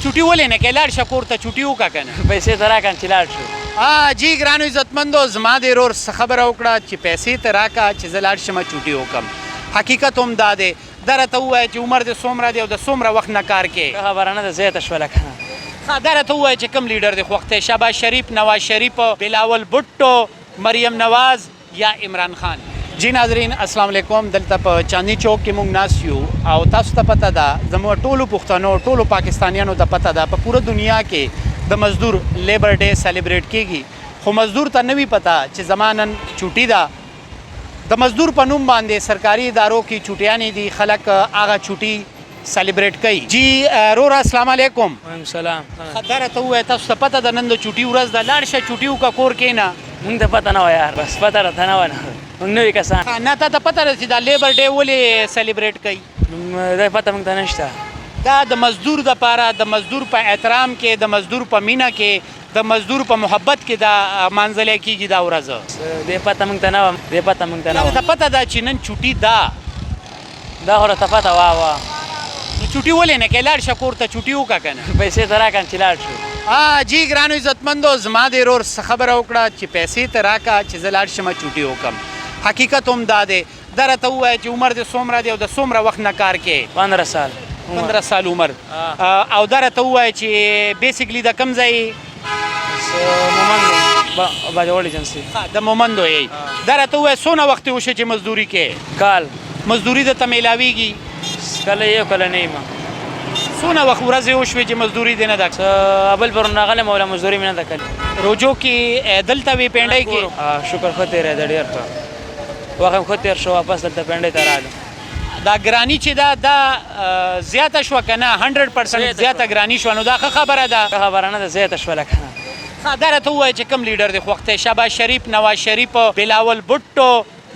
چوټي ولې نه کې لاړ شه کور ته چوټي وکړه که نه پیسې ته راکړه چې لاړ شو جی ګرانو عزتمندو زما د ورور څه خبره وکړه چې پیسې ته راکړه چې زه لاړ شم چوټي وکړم حقیقت هم دا دی دا راته ووایه چې عمر دې څومره دی او د څومره وخت نه کار کې خبره نه ده زیاته شوله که نه دا راته ووایه چې کوم لیډر دی خوښ دی شهباز شریف نواز شریف بلاول بھٹو مریم نواز یا عمران خان جی ناظرین السلام علیکم دلته په چاندني چوک کې موږ ناست یو او تاسو ته پته ده زموږ ټولو پښتنو ټولو پاکستانیانو ته پته ده په پوره دنیا کې د مزدور لیبر ډے سیلیبریټ کیږي خو مزدور ته نه وي پته چې زما نن چوټي ده د مزدور په نوم باندې سرکاري ادارو کې چوټیانې دي خلک هغه چوټي سیلیبریټ کوي جی رورا السلام علیکم وعلیکم السلام دا راته ووایه تاسو ته پته ده نن د چوټي ورځ ده لاړ شه چوټي وکړه کور کې نه مونږ ته پته نه وه یار بس پته راته نه وه مونږ نوي کسان نه تا ته پته ده چې دا لیبر ډے ولې سیلیبریټ کوي دا پته مونږ ته نشته دا د مزدور دپاره د مزدور په احترام کې د مزدور په مینه کې د مزدور په محبت کې دا مانځلی کېږي دا ورځ دې پته مونږ ته نه وه دې پته مونږ ته نه ته پته ده چې نن چوټي ده دا خو راته پته وه نو چوټي ولې نه کې لاړ شه کور ته چوټي وکړه که نه پیسې ته راکړه چې لاړ شو جی ګرانو عزتمندو زما د ورور څه خبره وکړه چې پیسې ته راکړه چې زه لاړ شم چوټي وکړم حقیقت هم دا دی دا راته ووایه چې عمر دې څومره دی او د څومره وخت نه کار کې 15 سال 15 سال عمر او دا راته ووایه چې بیسیکلی د کوم ځای مومندو باجوړ ایجنسي د مومندو یې دا راته ووایه څونه وخت وشو چې مزدوري کې کال مزدوري درته میلاویږي کله یو کله نه یم څونه وخت ورځې وشوې چې مزدوري دې نه ده بل پرون راغلم او مزدوري مې نه ده کړې روجو کې دلته وې پینډۍ کې شکر ښه تېری ده ډېر ښه وخت هم ښه تېر شو واپس دلته پینډۍ ته راغلم دا ګراني چې دا زیاته شوه که نه 100% زیاته ګراني شوه نو دا ښه خبره ده خبره نه ده زیاته شوله که نه دا راته ووایه چې کوم لیډر دی خوښ دی شهباز شریف نواز شریف بلاول بھٹو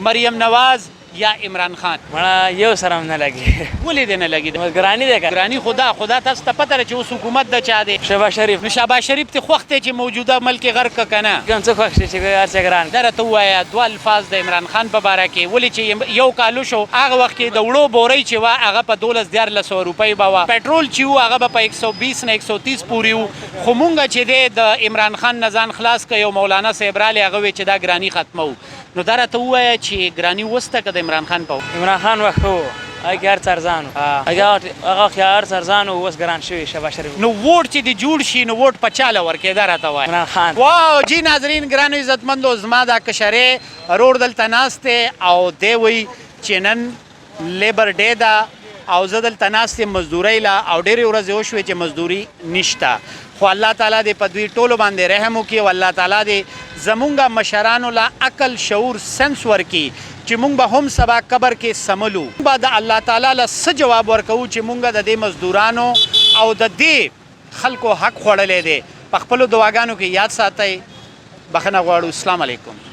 مریم نواز یا عمران خان مړه یو سره هم نه لګي ولې دې نه لګي ګراني دی که ګراني خدا تاسو ته پته ده چې اوس حکومت د چا دی شهباز شریف نو شهباز شریف ته خوښ دی چې موجوده ملک غرق که که نه کوم څه خوښ شي چې هر څه ګران دا راته ووایه دوه الفاظ د عمران خان په باره کې ولې چې یو کالو شو هغه وخت کې د وړو بورۍ چې وه هغه په 12,000 روپۍ به وه پټرول چې و هغه به په 120 نه 130 پورې و خو مونږ چې دی د عمران خان نه ځان خلاص که یو مولانا صاحب رالی هغه وی چې دا ګراني ختمو نو دا راته ووایه چې ګراني وسته که د عمران خان په عمران خان وخت ښه و هغه کې هر څه ارزان و هغه کې هر څه ارزان و اوس ګران شوي شهباز شریف نو ووټ چې دې جوړ شي نو ووټ په چا له ورکې دا راته وایه عمران خان واو جی ناظرین ګرانو عزتمندو زما دا کشرې رور دلته ناست دی او دی وایي چې نن لیبر ډے ده او زه دلته ناست یم مزدورۍ له او ډېرې ورځې وشوې چې مزدوري نشته خو الله تعالی دې په دوی ټولو باندې رحم وکړي او الله تعالی دې زمونږ مشرانو له عقل شعور سنس ورکړي چې مونږ به هم سبا قبر کې سملو به د الله تعالی له څه جواب ورکوو چې مونږ د دې مزدورانو او د دې خلکو حق خوړلی دی په خپلو دعاګانو کې یاد ساتئ بخښنه غواړو السلام علیکم